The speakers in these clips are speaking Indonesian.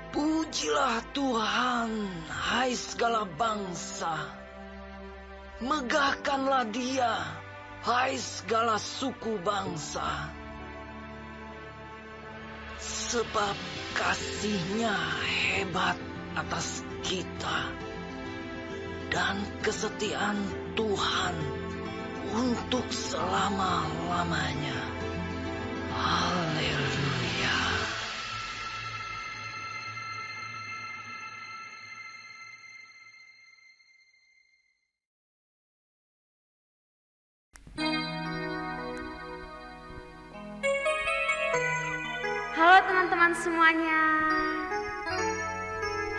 Pujilah Tuhan, hai segala bangsa. Megahkanlah Dia, hai segala suku bangsa. Sebab kasih-Nya hebat atas kita, dan kesetiaan Tuhan untuk selama-lamanya. Haleluya. Halo teman-teman semuanya.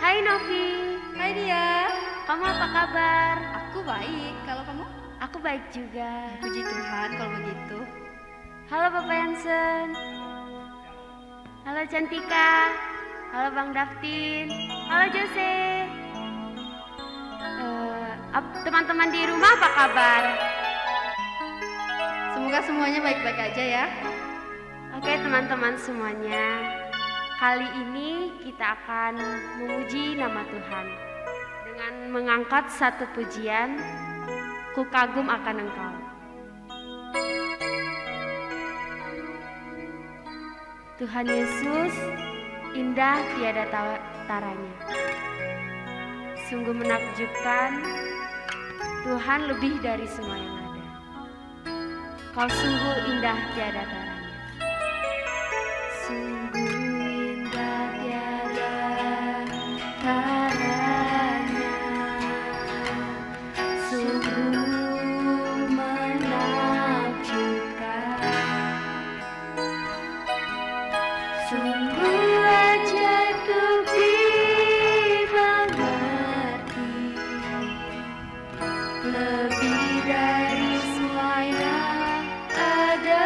Hai Novi. Hai Dia. Kamu apa kabar? Aku baik, kalau kamu? Aku baik juga. Puji Tuhan kalau begitu. Halo Bapak Yansen. Halo Cantika. Halo Bang Daftin. Halo Jose. Teman-teman di rumah apa kabar? Semoga semuanya baik-baik aja ya. Oke teman-teman semuanya, kali ini kita akan memuji nama Tuhan dengan mengangkat satu pujian, Ku kagum akan Engkau. Tuhan Yesus, indah tiada taranya. Sungguh menakjubkan, Tuhan lebih dari semua yang ada. Kau sungguh indah tiada taranya. Sungguh indah tiada taranya, sungguh menakjubkan, sungguh ajaib untuk dimengerti, lebih dari semua yang ada.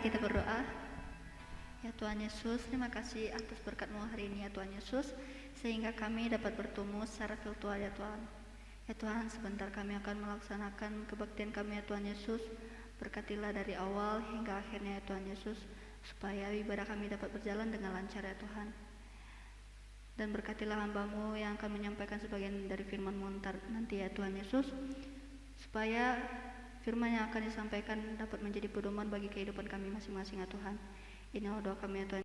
kita berdoa. Ya Tuhan Yesus, terima kasih atas berkat-Mu hari ini ya Tuhan Yesus, sehingga kami dapat bertemu secara virtual ya Tuhan. Ya Tuhan, sebentar kami akan melaksanakan kebaktian kami ya Tuhan Yesus. Berkatilah dari awal hingga akhirnya ya Tuhan Yesus, supaya ibadah kami dapat berjalan dengan lancar ya Tuhan. Dan berkatilah hamba-Mu yang akan menyampaikan sebagian dari firman-Mu nanti ya Tuhan Yesus, supaya firman yang akan disampaikan dapat menjadi pedoman bagi kehidupan kami masing-masing ya Tuhan. Inilah doa kami ya Tuhan.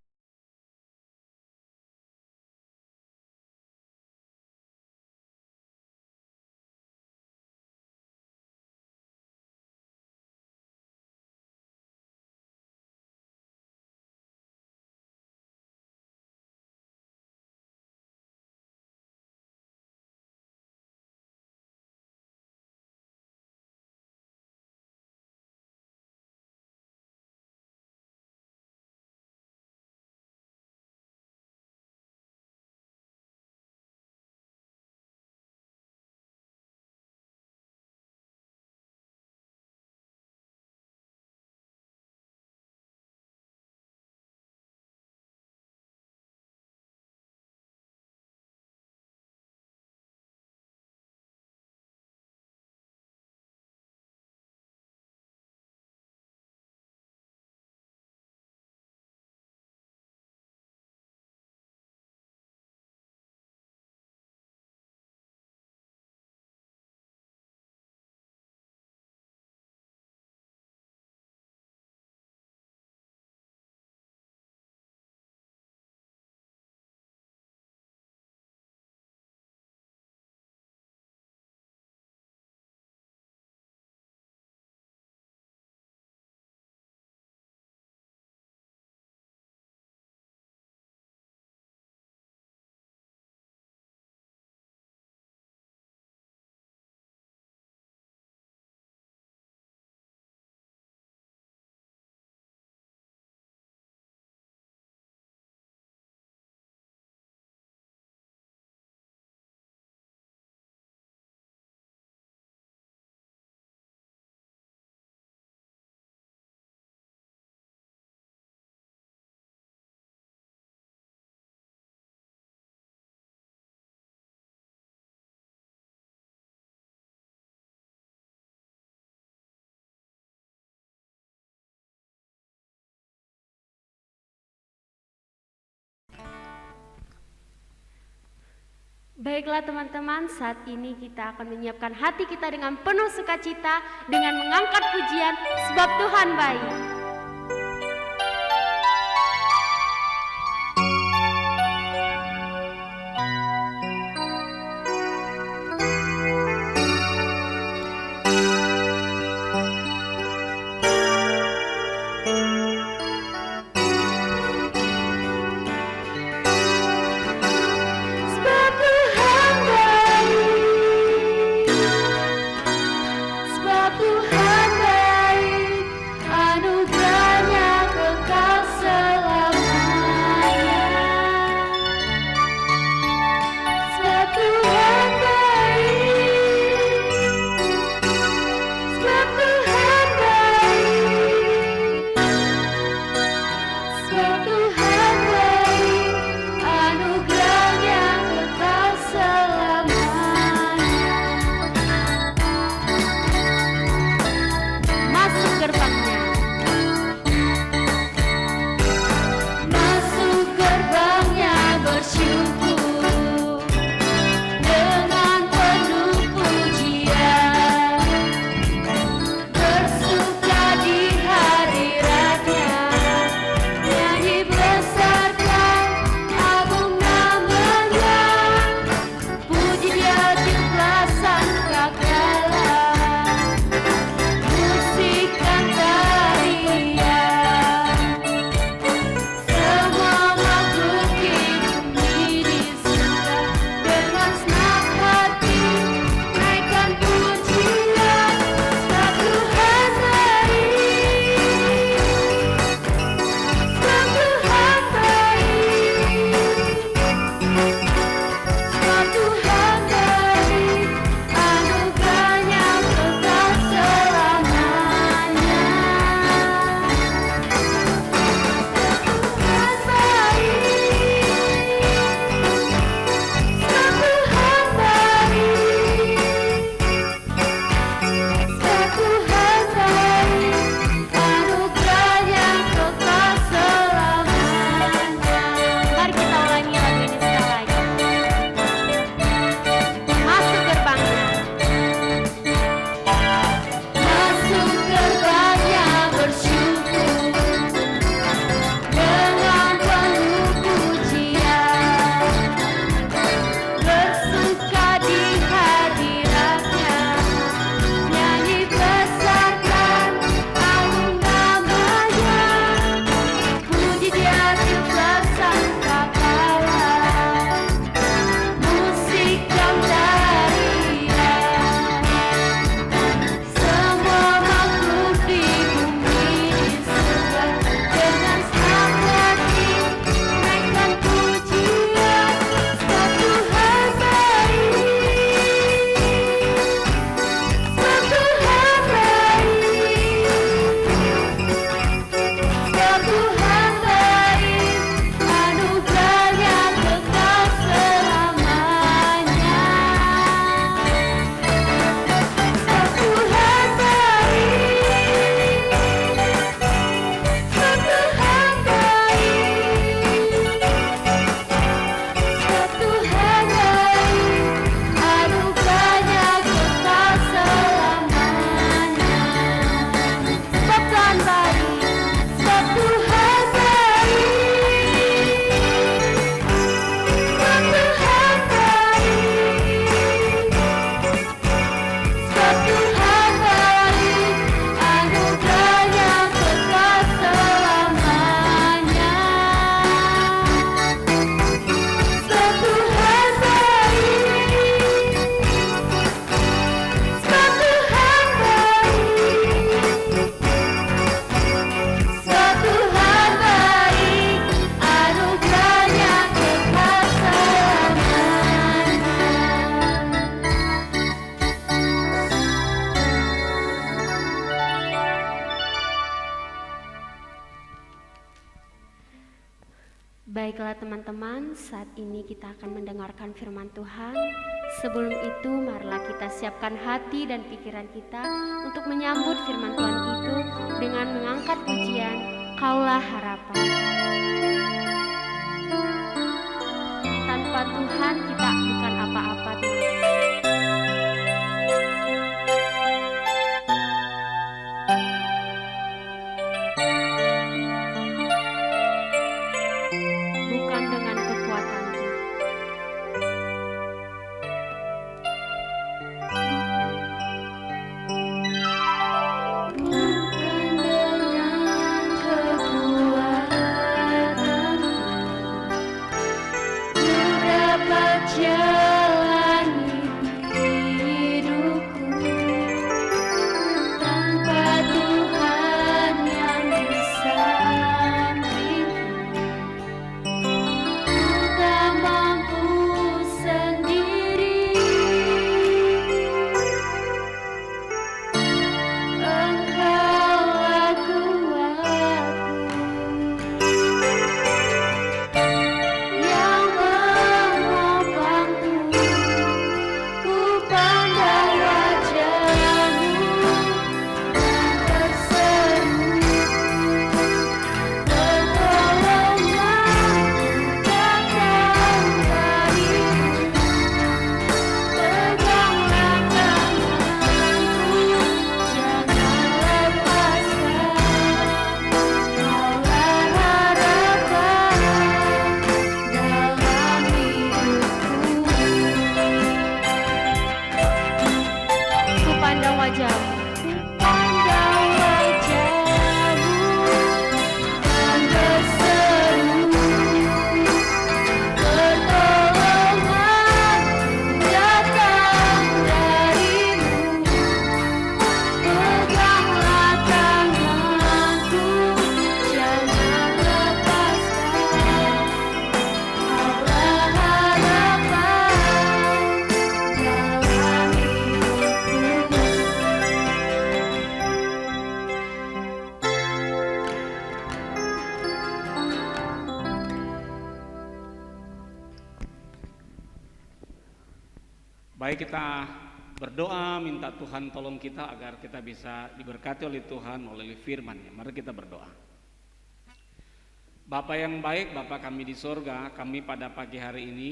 Baiklah teman-teman, saat ini kita akan menyiapkan hati kita dengan penuh sukacita dengan mengangkat pujian sebab Tuhan baik. Sebab Tuhan baik, anugerah Baiklah teman-teman, saat ini kita akan mendengarkan firman Tuhan. Sebelum itu, marilah kita siapkan hati dan pikiran kita untuk menyambut firman Tuhan itu dengan mengangkat pujian Kaulah Harapan. Tanpa Tuhan kita bukan apa-apa, teman-teman. Bukan dengan kekuatanku. Bukan dengan kekuatanku ku dapat jalani hidupku, tanpa Tuhan yang di sampingku ku tak mampu sendiri. Engkaulah kuatku yang menopangku. Ku pandang wajah-Mu dan terseru, pertolonganku datang dari-Mu. Peganglah tanganku, jangan lepaskan. Kaulah harapan dalam hidupku. Ku pandang wajah-Mu. Pandang wajah-Mu dan berseru, pertolonganku datang dari-Mu. Peganglah tanganku, jangan lepaskan. Kaulah harapan dalam hidupku. Baik, kita berdoa minta Tuhan tolong kita agar kita bisa diberkati oleh Tuhan melalui firman-Nya. Mari kita berdoa. Bapa yang baik, Bapa kami di sorga, kami pada pagi hari ini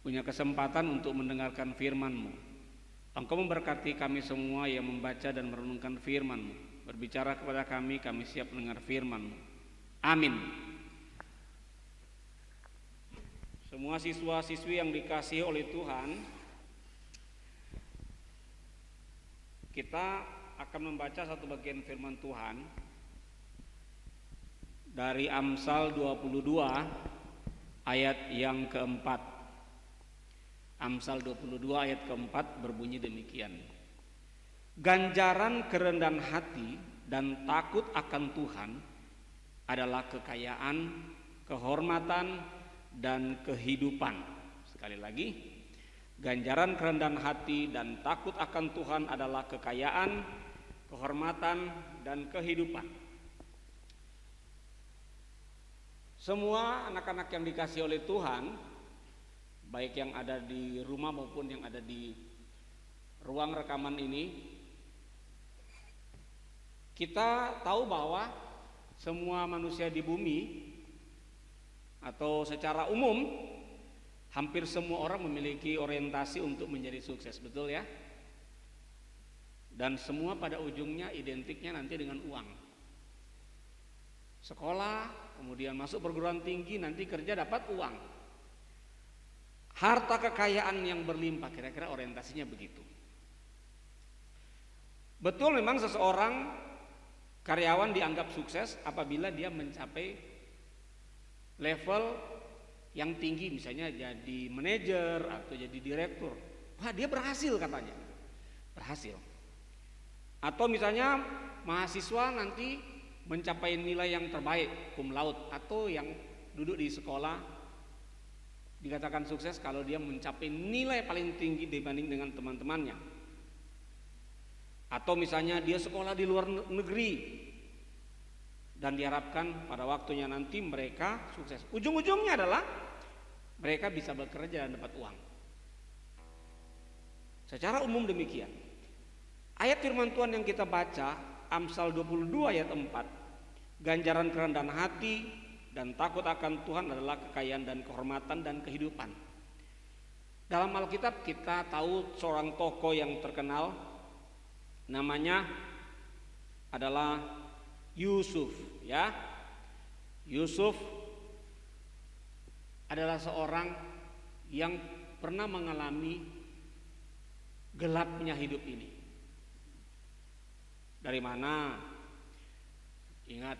punya kesempatan untuk mendengarkan firman-Mu. Engkau memberkati kami semua yang membaca dan merenungkan firman-Mu. Berbicara kepada kami siap mendengar firman-Mu. Amin. Semua siswa-siswi yang dikasihi oleh Tuhan, kita akan membaca satu bagian firman Tuhan dari Amsal 22 ayat yang keempat. Amsal 22 ayat keempat berbunyi demikian. Ganjaran kerendahan hati dan takut akan Tuhan adalah kekayaan, kehormatan, dan kehidupan. Sekali lagi, ganjaran kerendahan hati dan takut akan Tuhan adalah kekayaan, kehormatan, dan kehidupan. Semua anak-anak yang dikasihi oleh Tuhan, baik yang ada di rumah maupun yang ada di ruang rekaman ini, kita tahu bahwa semua manusia di bumi atau secara umum hampir semua orang memiliki orientasi untuk menjadi sukses, betul ya? Dan semua pada ujungnya identiknya nanti dengan uang. Sekolah, kemudian masuk perguruan tinggi, nanti kerja dapat uang. Harta kekayaan yang berlimpah, kira-kira orientasinya begitu. Betul, memang seseorang karyawan dianggap sukses apabila dia mencapai level yang tinggi, misalnya jadi manajer atau jadi direktur. Wah, dia berhasil katanya. Berhasil. Atau misalnya mahasiswa nanti mencapai nilai yang terbaik, cum laude, atau yang duduk di sekolah dikatakan sukses kalau dia mencapai nilai paling tinggi dibanding dengan teman-temannya. Atau misalnya dia sekolah di luar negeri dan diharapkan pada waktunya nanti mereka sukses. Ujung-ujungnya adalah mereka bisa bekerja dan dapat uang. Secara umum demikian. Ayat firman Tuhan yang kita baca, Amsal 22 ayat 4, ganjaran kerendahan hati dan takut akan Tuhan adalah kekayaan dan kehormatan dan kehidupan. Dalam Alkitab kita tahu seorang tokoh yang terkenal, namanya adalah Yusuf, ya. Yusuf adalah seorang yang pernah mengalami gelapnya hidup ini. Dari mana? Ingat,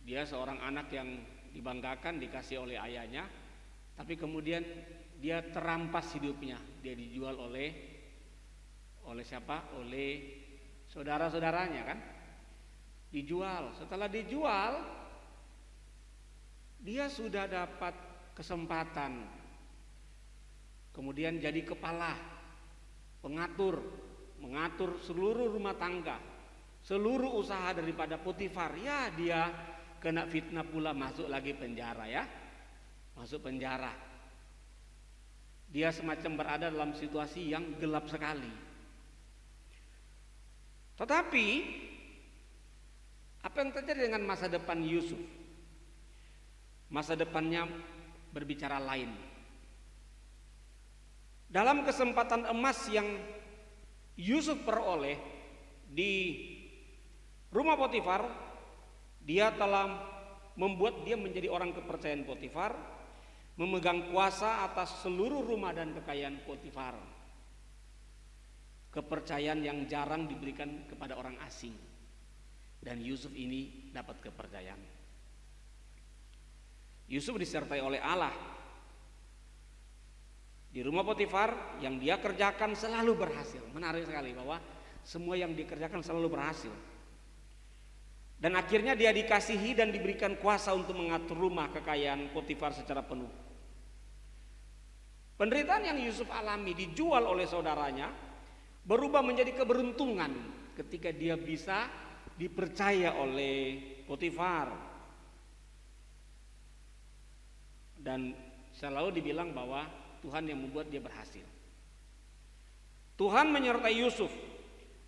dia seorang anak yang dibanggakan, dikasih oleh ayahnya, tapi kemudian dia terampas hidupnya. Dia dijual oleh siapa? Oleh saudara-saudaranya kan? Dijual. Setelah dijual, dia sudah dapat kesempatan. Kemudian jadi kepala, mengatur seluruh rumah tangga, seluruh usaha daripada Potifar. Ya, dia kena fitnah pula, masuk lagi penjara ya. Masuk penjara. Dia semacam berada dalam situasi yang gelap sekali. Tetapi apa yang terjadi dengan masa depan Yusuf? Masa depannya berbicara lain. Dalam kesempatan emas yang Yusuf peroleh di rumah Potifar, dia telah membuat dia menjadi orang kepercayaan Potifar, memegang kuasa atas seluruh rumah dan kekayaan Potifar. Kepercayaan yang jarang diberikan kepada orang asing. Dan Yusuf ini dapat kepercayaan. Yusuf disertai oleh Allah. Di rumah Potifar yang dia kerjakan selalu berhasil. Menarik sekali bahwa semua yang dikerjakan selalu berhasil. Dan akhirnya dia dikasihi dan diberikan kuasa untuk mengatur rumah kekayaan Potifar secara penuh. Penderitaan yang Yusuf alami, dijual oleh saudaranya, berubah menjadi keberuntungan ketika dia bisa dipercaya oleh Potifar. Dan selalu dibilang bahwa Tuhan yang membuat dia berhasil. Tuhan menyertai Yusuf.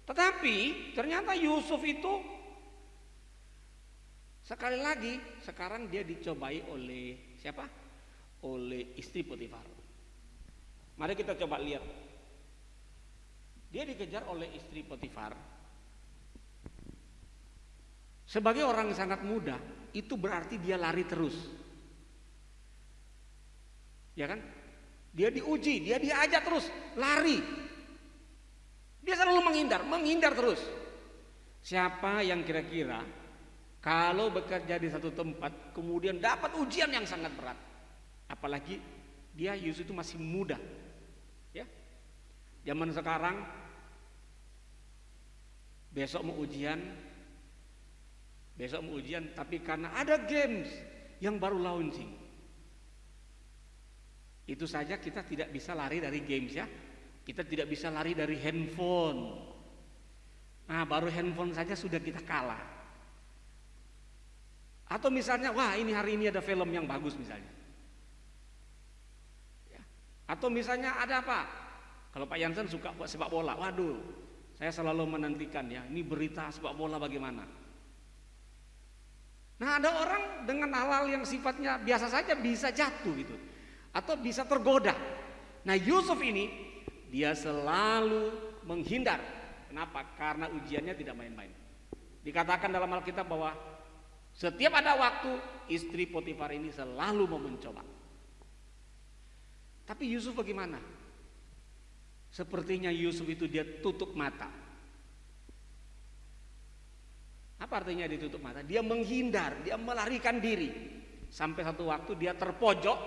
Tetapi ternyata Yusuf itu sekali lagi sekarang dia dicobai oleh siapa? Oleh istri Potifar. Mari kita coba lihat. Dia dikejar oleh istri Potifar. Sebagai orang yang sangat muda, itu berarti dia lari terus. Ya kan? Dia diuji, dia diajak terus lari. Dia selalu menghindar terus. Siapa yang kira-kira kalau bekerja di satu tempat kemudian dapat ujian yang sangat berat, apalagi dia Yusuf itu masih muda, ya. Zaman sekarang besok mau ujian, tapi karena ada games yang baru launching, itu saja kita tidak bisa lari dari games ya. Kita tidak bisa lari dari handphone. Nah, baru handphone saja sudah kita kalah. Atau misalnya, wah ini hari ini ada film yang bagus misalnya. Ya. Atau misalnya ada apa? Kalau Pak Yansen suka sepak bola, waduh, saya selalu menantikan ya, ini berita sepak bola bagaimana. Nah, ada orang dengan hal-hal yang sifatnya biasa saja bisa jatuh gitu, atau bisa tergoda. Nah, Yusuf ini dia selalu menghindar. Kenapa? Karena ujiannya tidak main-main. Dikatakan dalam Alkitab bahwa setiap ada waktu istri Potifar ini selalu mau mencoba. Tapi Yusuf bagaimana? Sepertinya Yusuf itu dia tutup mata. Apa artinya ditutup mata? Dia menghindar, dia melarikan diri. Sampai satu waktu dia terpojok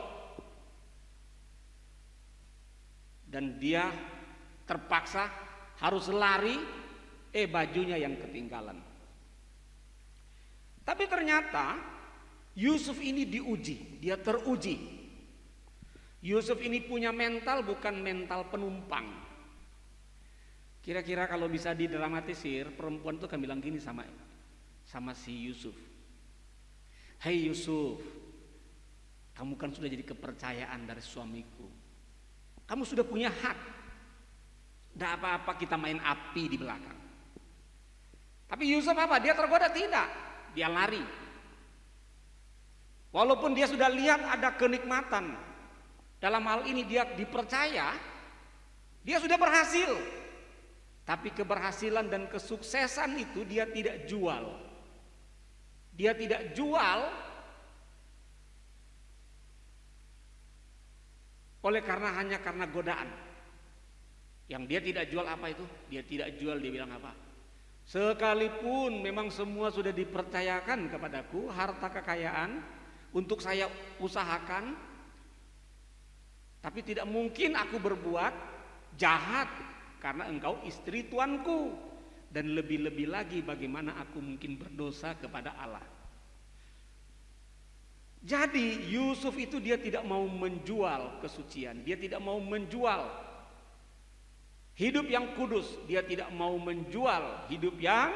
dan dia terpaksa harus lari, bajunya yang ketinggalan. Tapi ternyata Yusuf ini diuji, dia teruji. Yusuf ini punya mental, bukan mental penumpang. Kira-kira kalau bisa didramatisir, perempuan itu akan bilang gini sama sama si Yusuf. Hei Yusuf, kamu kan sudah jadi kepercayaan dari suamiku. Kamu sudah punya hak. Tidak apa-apa kita main api di belakang. Tapi Yusuf apa? Dia tergoda? Tidak. Dia lari. Walaupun dia sudah lihat ada kenikmatan. Dalam hal ini dia dipercaya. Dia sudah berhasil. Tapi keberhasilan dan kesuksesan itu dia tidak jual. Dia tidak jual hanya karena godaan. Yang dia tidak jual apa itu? Dia tidak jual, dia bilang apa? Sekalipun memang semua sudah dipercayakan kepadaku, harta kekayaan untuk saya usahakan, tapi tidak mungkin aku berbuat jahat karena engkau istri tuanku, dan lebih-lebih lagi bagaimana aku mungkin berdosa kepada Allah. Jadi Yusuf itu dia tidak mau menjual kesucian, dia tidak mau menjual hidup yang kudus, dia tidak mau menjual hidup yang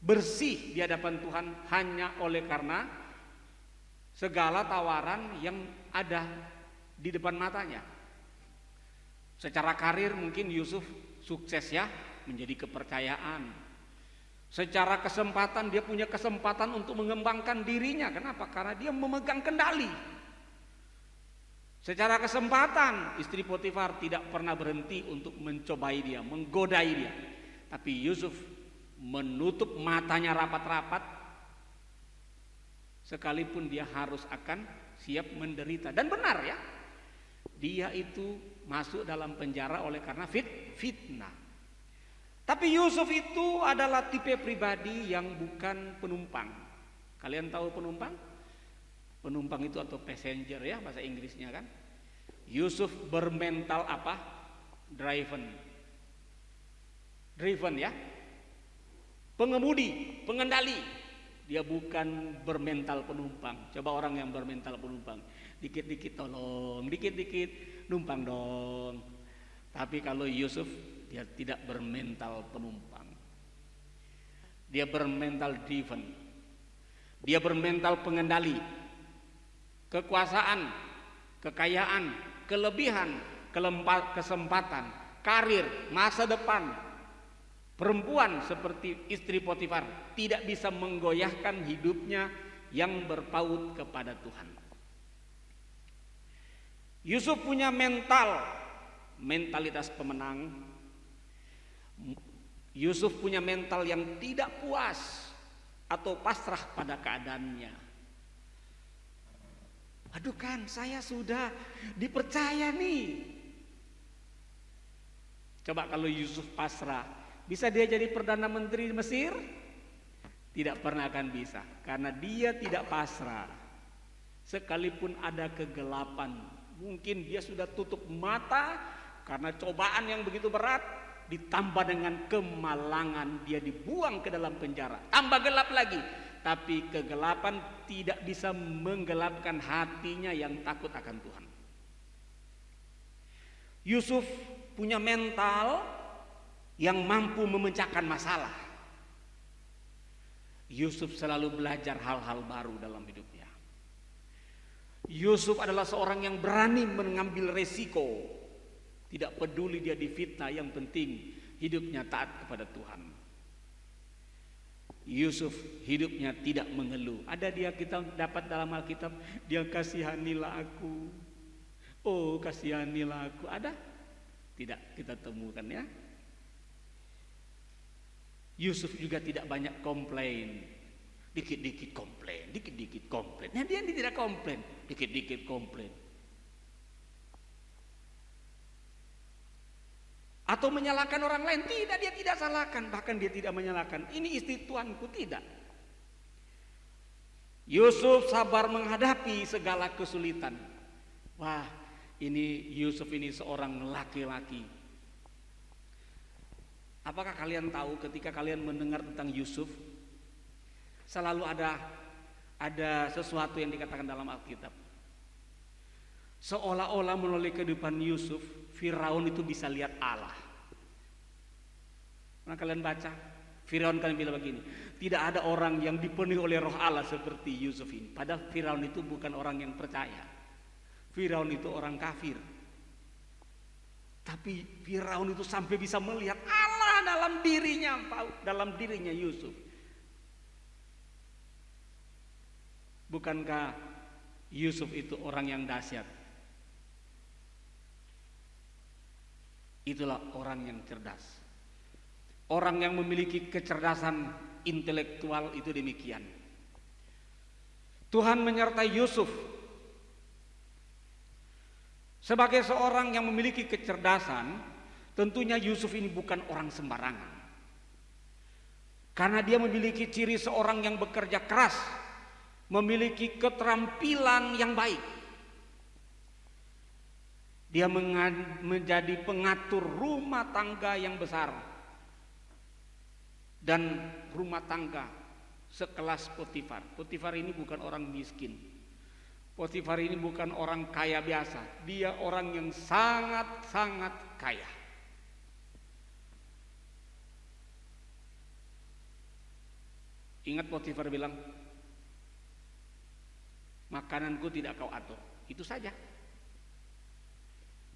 bersih di hadapan Tuhan hanya oleh karena segala tawaran yang ada di depan matanya. Secara karir mungkin Yusuf sukses ya, menjadi kepercayaan. Secara kesempatan dia punya kesempatan untuk mengembangkan dirinya. Kenapa? Karena dia memegang kendali. Secara kesempatan istri Potifar tidak pernah berhenti untuk mencobai dia, menggodai dia. Tapi Yusuf menutup matanya rapat-rapat, sekalipun dia harus akan siap menderita. Dan benar ya, dia itu masuk dalam penjara oleh karena fitnah. Tapi Yusuf itu adalah tipe pribadi yang bukan penumpang. Kalian tahu penumpang? Penumpang itu atau passenger ya bahasa Inggrisnya kan. Yusuf bermental apa? Driven ya. Pengemudi, pengendali. Dia bukan bermental penumpang. Coba orang yang bermental penumpang, dikit-dikit tolong, dikit-dikit numpang dong. Tapi kalau Yusuf dia tidak bermental penumpang. Dia bermental driven. Dia bermental pengendali. Kekuasaan, kekayaan, kelebihan, kesempatan, karir, masa depan. Perempuan seperti istri Potifar tidak bisa menggoyahkan hidupnya yang berpaut kepada Tuhan. Yusuf punya mentalitas pemenang. Yusuf punya mental yang tidak puas atau pasrah pada keadaannya. Aduh kan saya sudah dipercaya nih. Coba kalau Yusuf pasrah, bisa dia jadi Perdana Menteri Mesir? Tidak pernah akan bisa, karena dia tidak pasrah. Sekalipun ada kegelapan, mungkin dia sudah tutup mata karena cobaan yang begitu berat, ditambah dengan kemalangan dia dibuang ke dalam penjara, tambah gelap lagi. Tapi kegelapan tidak bisa menggelapkan hatinya yang takut akan Tuhan. Yusuf punya mental yang mampu memecahkan masalah. Yusuf selalu belajar hal-hal baru dalam hidupnya. Yusuf adalah seorang yang berani mengambil resiko. Tidak peduli dia difitnah, yang penting hidupnya taat kepada Tuhan. Yusuf hidupnya tidak mengeluh. Ada dia kita dapat dalam Alkitab, dia kasihanilah aku. Oh kasihanilah aku. Ada? Tidak kita temukan ya. Yusuf juga tidak banyak komplain. Dikit-dikit komplain, dikit-dikit komplain. Nah dia tidak komplain, dikit-dikit komplain. Atau menyalahkan orang lain. Tidak, dia tidak salahkan. Bahkan dia tidak menyalahkan, ini istri tuanku, tidak. Yusuf sabar menghadapi segala kesulitan. Wah, ini Yusuf ini seorang laki-laki. Apakah kalian tahu ketika kalian mendengar tentang Yusuf, selalu ada sesuatu yang dikatakan dalam Alkitab. Seolah-olah melalui kehidupan Yusuf, Firaun itu bisa lihat Allah. Nah kalian baca, Firaun kan bilang begini, tidak ada orang yang dipenuhi oleh roh Allah seperti Yusuf ini. Padahal Firaun itu bukan orang yang percaya. Firaun itu orang kafir. Tapi Firaun itu sampai bisa melihat Allah dalam dirinya Yusuf. Bukankah Yusuf itu orang yang dahsyat? Itulah orang yang cerdas. Orang yang memiliki kecerdasan intelektual itu demikian. Tuhan menyertai Yusuf sebagai seorang yang memiliki kecerdasan. Tentunya Yusuf ini bukan orang sembarangan, karena dia memiliki ciri seorang yang bekerja keras, memiliki keterampilan yang baik. Dia menjadi pengatur rumah tangga yang besar, dan rumah tangga sekelas Potifar. Potifar ini bukan orang miskin. Potifar ini bukan orang kaya biasa. Dia orang yang sangat-sangat kaya. Ingat Potifar bilang, makananku tidak kau atur. Itu saja.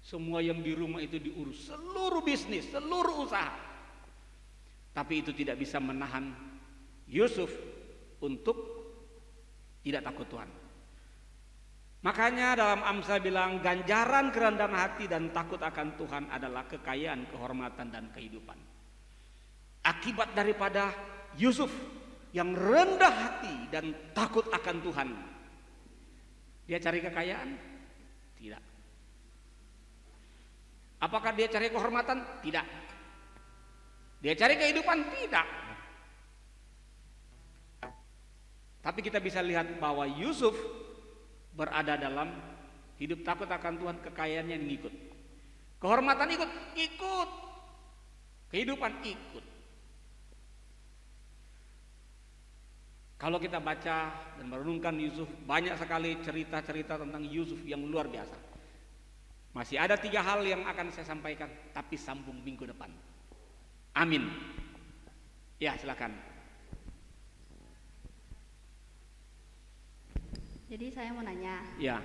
Semua yang di rumah itu diurus, seluruh bisnis, seluruh usaha. Tapi itu tidak bisa menahan Yusuf untuk tidak takut Tuhan. Makanya dalam Amsal bilang, ganjaran kerendahan hati dan takut akan Tuhan adalah kekayaan, kehormatan, dan kehidupan. Akibat daripada Yusuf yang rendah hati dan takut akan Tuhan, dia cari kekayaan? Tidak. Apakah dia cari kehormatan? Tidak. Dia cari kehidupan? Tidak. Tapi kita bisa lihat bahwa Yusuf berada dalam hidup takut akan Tuhan, kekayaannya ngikut. Kehormatan ikut. Kehidupan ikut. Kalau kita baca dan merenungkan Yusuf, banyak sekali cerita-cerita tentang Yusuf yang luar biasa. Masih ada 3 hal yang akan saya sampaikan, tapi sambung minggu depan. Amin. Ya, silakan. Jadi saya mau nanya, Ya.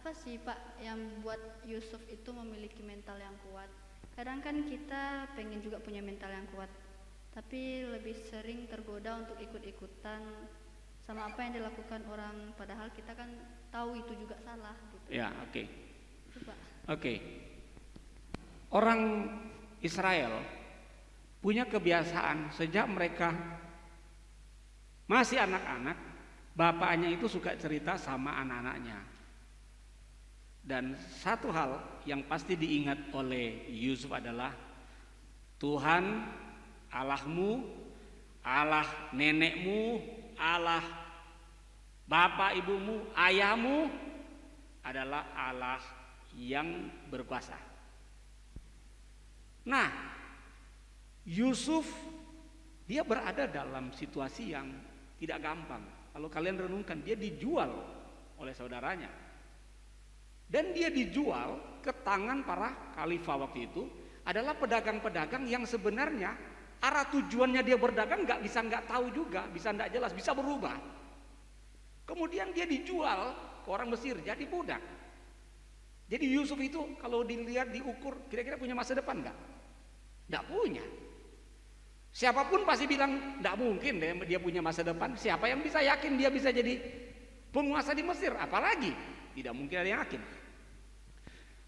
apa sih Pak yang buat Yusuf itu memiliki mental yang kuat? Kadang kan kita pengen juga punya mental yang kuat, tapi lebih sering tergoda untuk ikut-ikutan sama apa yang dilakukan orang, padahal kita kan tahu itu juga salah gitu. Ya, oke. Itu, Pak. Oke. Orang Israel punya kebiasaan sejak mereka masih anak-anak, bapaknya itu suka cerita sama anak-anaknya. Dan satu hal yang pasti diingat oleh Yusuf adalah Tuhan Allahmu, Allah nenekmu, Allah bapak ibumu, ayahmu adalah Allah yang berkuasa. Nah, Yusuf dia berada dalam situasi yang tidak gampang. Kalau kalian renungkan, dia dijual oleh saudaranya. Dan dia dijual ke tangan para khalifah waktu itu adalah pedagang-pedagang yang sebenarnya arah tujuannya dia berdagang nggak tahu juga, bisa nggak jelas, bisa berubah. Kemudian dia dijual ke orang Mesir jadi budak. Jadi Yusuf itu kalau dilihat, diukur, kira-kira punya masa depan nggak? Nggak punya. Siapapun pasti bilang nggak mungkin deh dia punya masa depan. Siapa yang bisa yakin dia bisa jadi penguasa di Mesir? Apalagi tidak mungkin ada yang yakin.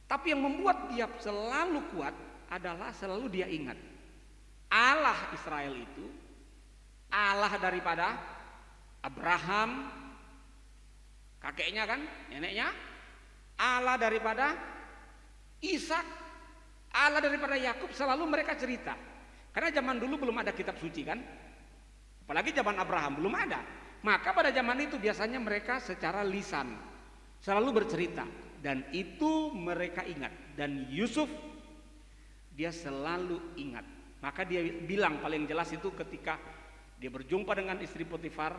Tapi yang membuat dia selalu kuat adalah selalu dia ingat Allah Israel itu Allah daripada Abraham, kakeknya kan, neneknya, Allah daripada Ishak, Allah daripada Yakub. Selalu mereka cerita. Karena zaman dulu belum ada kitab suci kan, apalagi zaman Abraham belum ada. Maka pada zaman itu biasanya mereka secara lisan selalu bercerita, dan itu mereka ingat. Dan Yusuf dia selalu ingat. Maka dia bilang paling jelas itu ketika dia berjumpa dengan istri Potifar,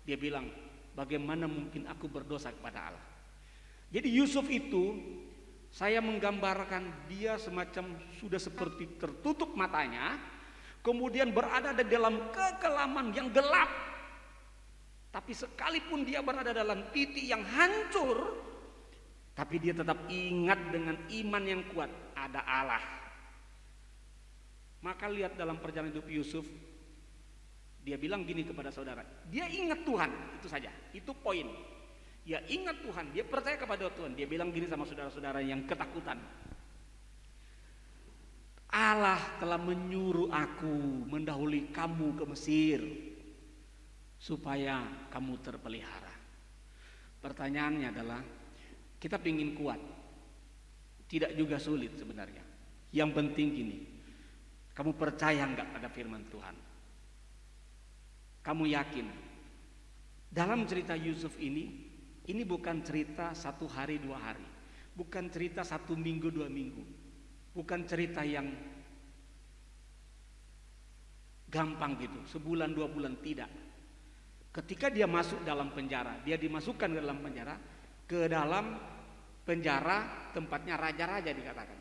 dia bilang, bagaimana mungkin aku berdosa kepada Allah. Jadi Yusuf itu, saya menggambarkan dia semacam sudah seperti tertutup matanya, kemudian berada di dalam kekelaman yang gelap. Tapi sekalipun dia berada dalam titik yang hancur, tapi dia tetap ingat dengan iman yang kuat, ada Allah. Maka lihat dalam perjalanan hidup Yusuf, dia bilang gini kepada saudara, dia ingat Tuhan, itu saja, itu poin. Dia ingat Tuhan, dia percaya kepada Tuhan. Dia bilang gini sama saudara-saudara yang ketakutan, Allah telah menyuruh aku mendahului kamu ke Mesir supaya kamu terpelihara. Pertanyaannya adalah, kita ingin kuat, tidak juga sulit sebenarnya. Yang penting gini, kamu percaya enggak pada firman Tuhan? Kamu yakin? Dalam cerita Yusuf ini bukan cerita 1 hari 2 hari, bukan cerita 1 minggu 2 minggu, bukan cerita yang gampang gitu, sebulan 2 bulan, tidak. Ketika dia masuk dalam penjara, dia dimasukkan ke dalam penjara, tempatnya raja-raja dikatakan.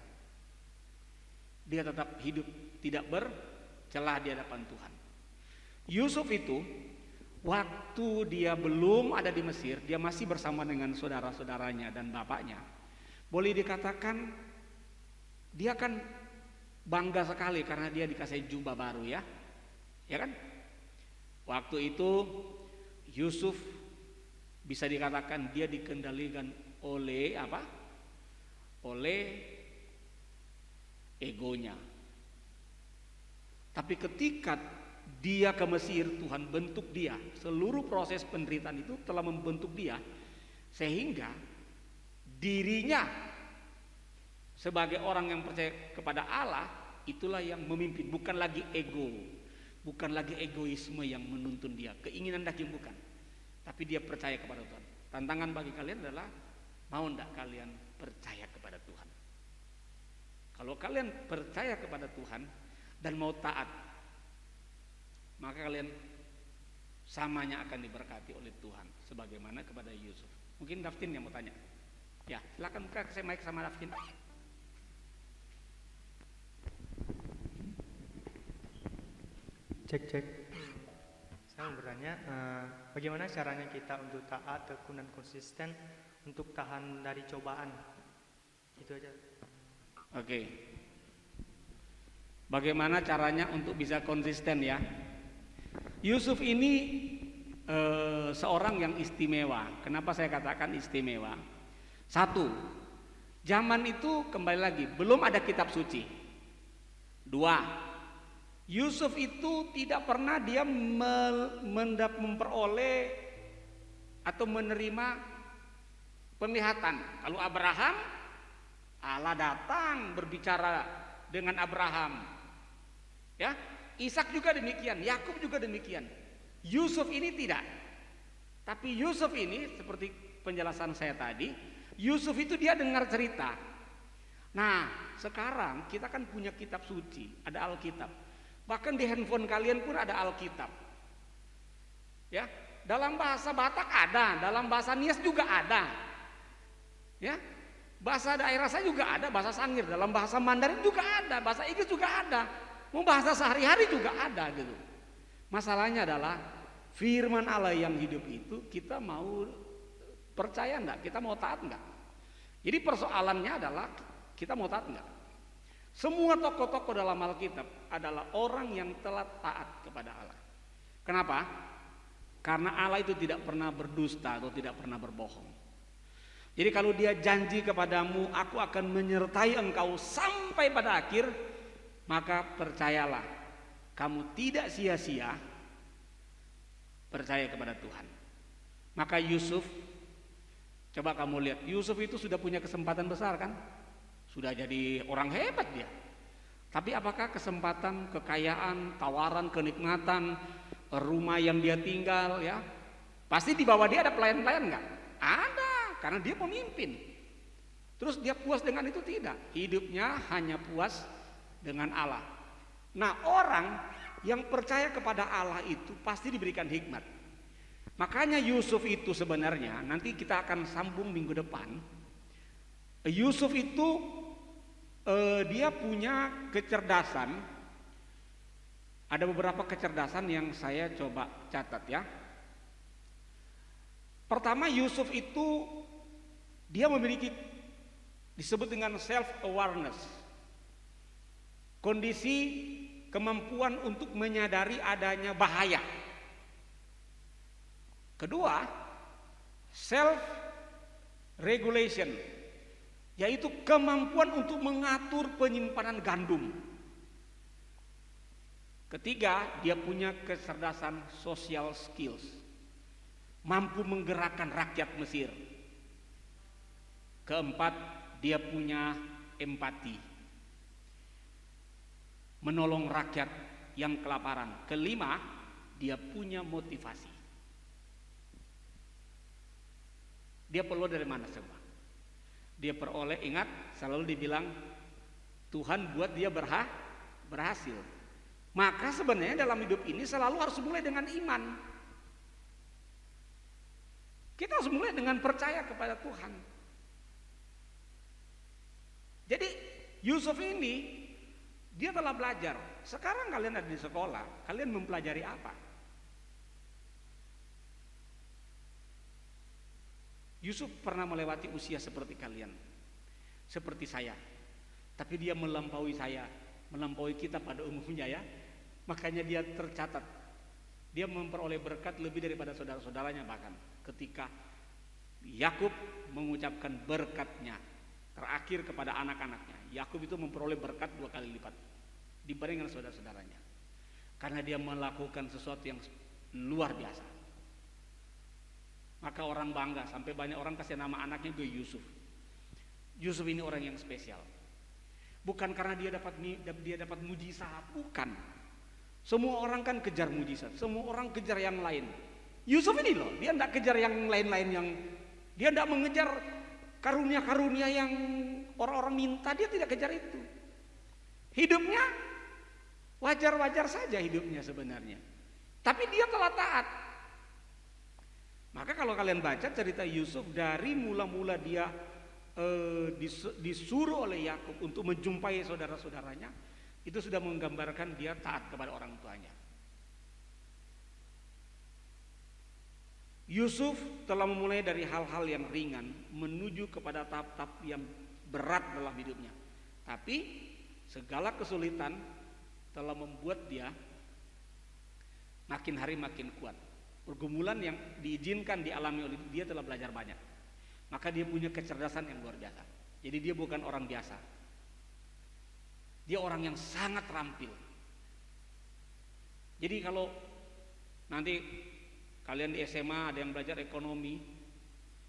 Dia tetap hidup, tidak bercelah di hadapan Tuhan. Yusuf itu waktu dia belum ada di Mesir, dia masih bersama dengan saudara-saudaranya dan bapaknya. Boleh dikatakan dia kan bangga sekali karena dia dikasih jubah baru, ya kan? Waktu itu Yusuf bisa dikatakan dia dikendalikan oleh apa? Oleh egonya. Tapi ketika dia ke Mesir, Tuhan bentuk dia. Seluruh proses penderitaan itu telah membentuk dia, sehingga dirinya sebagai orang yang percaya kepada Allah, itulah yang memimpin. Bukan lagi ego, bukan lagi egoisme yang menuntun dia, keinginan daging bukan, tapi dia percaya kepada Tuhan. Tantangan bagi kalian adalah, mau tidak kalian percaya kepada Tuhan? Kalau kalian percaya kepada Tuhan dan mau taat, maka kalian samanya akan diberkati oleh Tuhan sebagaimana kepada Yusuf. Mungkin Daftin yang mau tanya. Ya, silakan buka saya mic sama Daftin. Cek. Saya mau bertanya, bagaimana caranya kita untuk taat, tekun dan konsisten untuk tahan dari cobaan? Itu aja. Oke. Bagaimana caranya untuk bisa konsisten, ya? Yusuf ini seorang yang istimewa. Kenapa saya katakan istimewa? 1, zaman itu kembali lagi belum ada kitab suci. 2, Yusuf itu tidak pernah dia memperoleh atau menerima penglihatan. Kalau Abraham, Allah datang berbicara dengan Abraham, ya. Ishak juga demikian, Yakub juga demikian. Yusuf ini tidak. Tapi Yusuf ini seperti penjelasan saya tadi, Yusuf itu dia dengar cerita. Nah, sekarang kita kan punya kitab suci, ada Alkitab. Bahkan di handphone kalian pun ada Alkitab. Ya, dalam bahasa Batak ada, dalam bahasa Nias juga ada. Ya. Bahasa daerah saya juga ada, bahasa Sangir, dalam bahasa Mandarin juga ada, bahasa Inggris juga ada. Mau bahasa sehari-hari juga ada gitu. Masalahnya adalah firman Allah yang hidup itu kita mau percaya enggak? Kita mau taat enggak? Jadi persoalannya adalah kita mau taat enggak? Semua tokoh-tokoh dalam Alkitab adalah orang yang telah taat kepada Allah. Kenapa? Karena Allah itu tidak pernah berdusta atau tidak pernah berbohong. Jadi kalau dia janji kepadamu, aku akan menyertai engkau sampai pada akhir, maka percayalah, kamu tidak sia-sia percaya kepada Tuhan. Maka Yusuf, coba kamu lihat, Yusuf itu sudah punya kesempatan besar kan? Sudah jadi orang hebat dia. Tapi apakah kesempatan, kekayaan, tawaran, kenikmatan, rumah yang dia tinggal, ya, pasti di bawah dia ada pelayan-pelayan enggak? Ada, karena dia pemimpin. Terus dia puas dengan itu? Tidak. Hidupnya hanya puas dengan Allah. Nah, orang yang percaya kepada Allah itu pasti diberikan hikmat. Makanya Yusuf itu sebenarnya, nanti kita akan sambung minggu depan. Yusuf itu dia punya kecerdasan Ada beberapa kecerdasan yang saya coba catat ya. Pertama, Yusuf itu dia memiliki disebut dengan self awareness. Kondisi kemampuan untuk menyadari adanya bahaya. Kedua, self regulation, yaitu kemampuan untuk mengatur penyimpanan gandum. Ketiga, dia punya kecerdasan social skills, mampu menggerakkan rakyat Mesir. Keempat, dia punya empati, menolong rakyat yang kelaparan. Kelima, dia punya motivasi. Dia peroleh dari mana semua? Dia peroleh, ingat, selalu dibilang Tuhan buat dia berhasil. Maka sebenarnya dalam hidup ini selalu harus mulai dengan iman. Kita harus mulai dengan percaya kepada Tuhan. Jadi Yusuf ini dia telah belajar. Sekarang kalian ada di sekolah, kalian mempelajari apa? Yusuf pernah melewati usia seperti kalian, seperti saya. Tapi dia melampaui saya, melampaui kita pada umumnya ya. Makanya dia tercatat. Dia memperoleh berkat lebih daripada saudara-saudaranya bahkan. Ketika Yakub mengucapkan berkatnya terakhir kepada anak-anaknya, Yakub itu memperoleh berkat 2 kali lipat dibandingkan saudara-saudaranya. Karena dia melakukan sesuatu yang luar biasa. Maka orang bangga, sampai banyak orang kasih nama anaknya gue Yusuf. Yusuf ini orang yang spesial. Bukan karena dia dapat mujizat, bukan. Semua orang kan kejar mujizat, semua orang kejar yang lain. Yusuf ini loh, dia tidak kejar yang lain-lain, yang dia tidak mengejar karunia-karunia yang orang-orang minta, dia tidak kejar itu. Hidupnya wajar-wajar saja hidupnya sebenarnya. Tapi dia telah taat. Maka kalau kalian baca cerita Yusuf dari mula-mula dia disuruh oleh Yakub untuk menjumpai saudara-saudaranya, itu sudah menggambarkan dia taat kepada orang tuanya. Yusuf telah memulai dari hal-hal yang ringan menuju kepada tahap-tahap yang berat dalam hidupnya. Tapi segala kesulitan telah membuat dia makin hari makin kuat. Pergumulan yang diizinkan dialami oleh dia telah belajar banyak. Maka dia punya kecerdasan yang luar biasa. Jadi dia bukan orang biasa. Dia orang yang sangat terampil. Jadi kalau nanti kalian di SMA ada yang belajar ekonomi,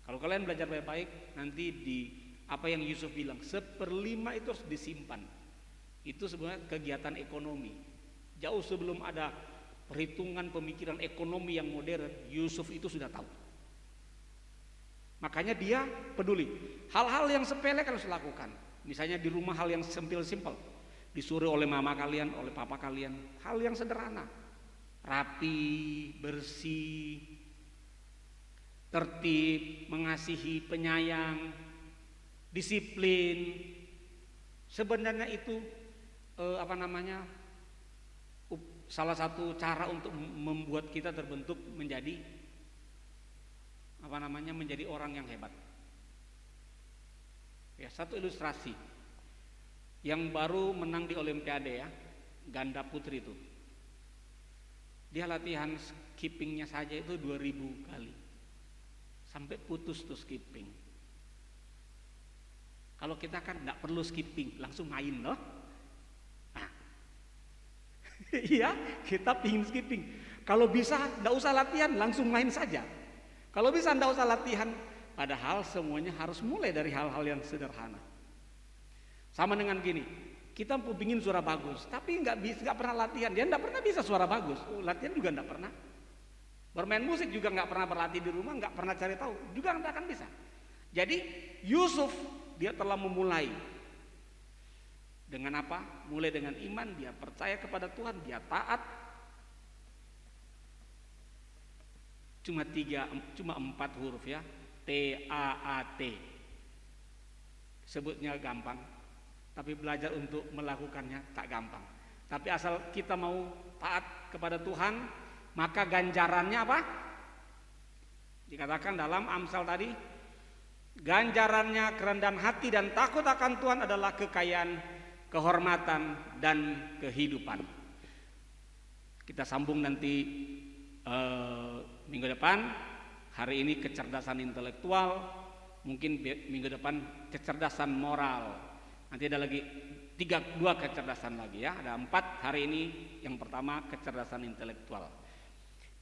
kalau kalian belajar baik-baik, nanti di apa yang Yusuf bilang, 1/5 itu harus disimpan. Itu sebenarnya kegiatan ekonomi. Jauh sebelum ada perhitungan pemikiran ekonomi yang modern, Yusuf itu sudah tahu. Makanya dia peduli. Hal-hal yang sepele kan harus dilakukan. Misalnya di rumah hal yang simpel-simpel, disuruh oleh mama kalian, oleh papa kalian, hal yang sederhana, rapi, bersih, tertib, mengasihi, penyayang, disiplin. Sebenarnya itu salah satu cara untuk membuat kita terbentuk menjadi menjadi orang yang hebat. Ya, satu ilustrasi yang baru menang di Olimpiade ya, ganda putri itu. Dia latihan skippingnya saja itu 2000 kali. Sampai putus tuh skipping. Kalau kita kan enggak perlu skipping, langsung main loh. Nah. Iya, kita pingin skipping. Kalau bisa enggak usah latihan, langsung main saja. Kalau bisa enggak usah latihan, padahal semuanya harus mulai dari hal-hal yang sederhana. Sama dengan gini, kita pingin suara bagus, tapi nggak pernah latihan. Dia nggak pernah bisa suara bagus, latihan juga nggak pernah. Bermain musik juga nggak pernah berlatih di rumah, nggak pernah cari tahu, juga nggak akan bisa. Jadi Yusuf dia telah memulai dengan apa? Mulai dengan iman, dia percaya kepada Tuhan, dia taat. Cuma 4 huruf ya, T-A-A-T. Sebutnya gampang. Tapi belajar untuk melakukannya tak gampang. Tapi asal kita mau taat kepada Tuhan, maka ganjarannya apa? Dikatakan dalam Amsal tadi, ganjarannya kerendahan hati dan takut akan Tuhan adalah kekayaan, kehormatan, dan kehidupan. Kita sambung nanti minggu depan. Hari ini kecerdasan intelektual, mungkin minggu depan kecerdasan moral. Nanti ada lagi dua kecerdasan lagi ya. Ada 4 hari ini. Yang pertama kecerdasan intelektual.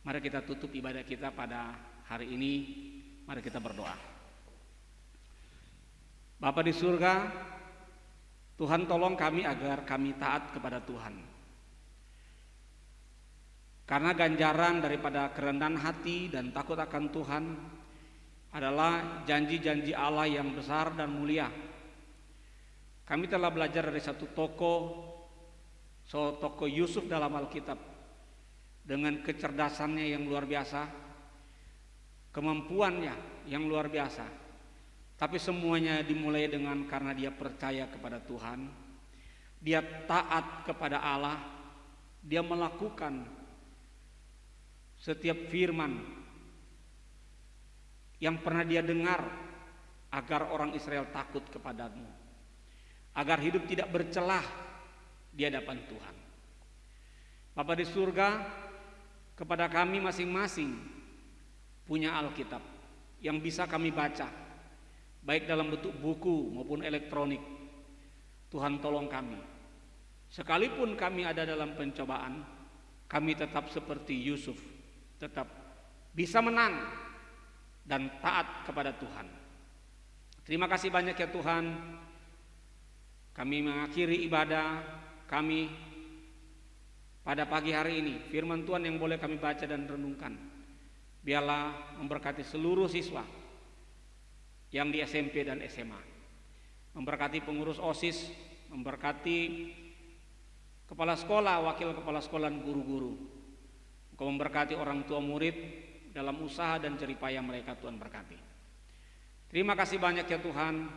Mari kita tutup ibadah kita pada hari ini. Mari kita berdoa. Bapa di surga, Tuhan tolong kami agar kami taat kepada Tuhan. Karena ganjaran daripada kerendahan hati dan takut akan Tuhan adalah janji-janji Allah yang besar dan mulia. Kami telah belajar dari satu tokoh Yusuf dalam Alkitab, dengan kecerdasannya yang luar biasa, kemampuannya yang luar biasa. Tapi semuanya dimulai dengan karena dia percaya kepada Tuhan, dia taat kepada Allah, dia melakukan setiap firman yang pernah dia dengar, agar orang Israel takut kepadamu, agar hidup tidak bercelah di hadapan Tuhan. Bapa di surga, kepada kami masing-masing punya Alkitab yang bisa kami baca, baik dalam bentuk buku maupun elektronik. Tuhan tolong kami, sekalipun kami ada dalam pencobaan, kami tetap seperti Yusuf, tetap bisa menang dan taat kepada Tuhan. Terima kasih banyak ya Tuhan. Kami mengakhiri ibadah kami pada pagi hari ini. Firman Tuhan yang boleh kami baca dan renungkan, biarlah memberkati seluruh siswa yang di SMP dan SMA, memberkati pengurus OSIS, memberkati kepala sekolah, wakil kepala sekolah, dan guru-guru. Engkau memberkati orang tua murid dalam usaha dan jeripaya mereka, Tuhan berkati. Terima kasih banyak ya Tuhan.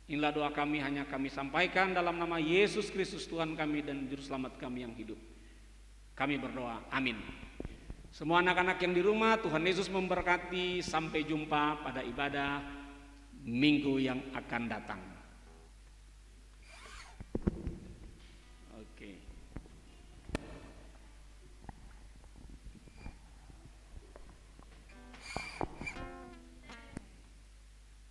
Inilah doa kami, hanya kami sampaikan dalam nama Yesus Kristus Tuhan kami dan Juru Selamat kami yang hidup. Kami berdoa, amin. Semua anak-anak yang di rumah, Tuhan Yesus memberkati. Sampai jumpa pada ibadah minggu yang akan datang.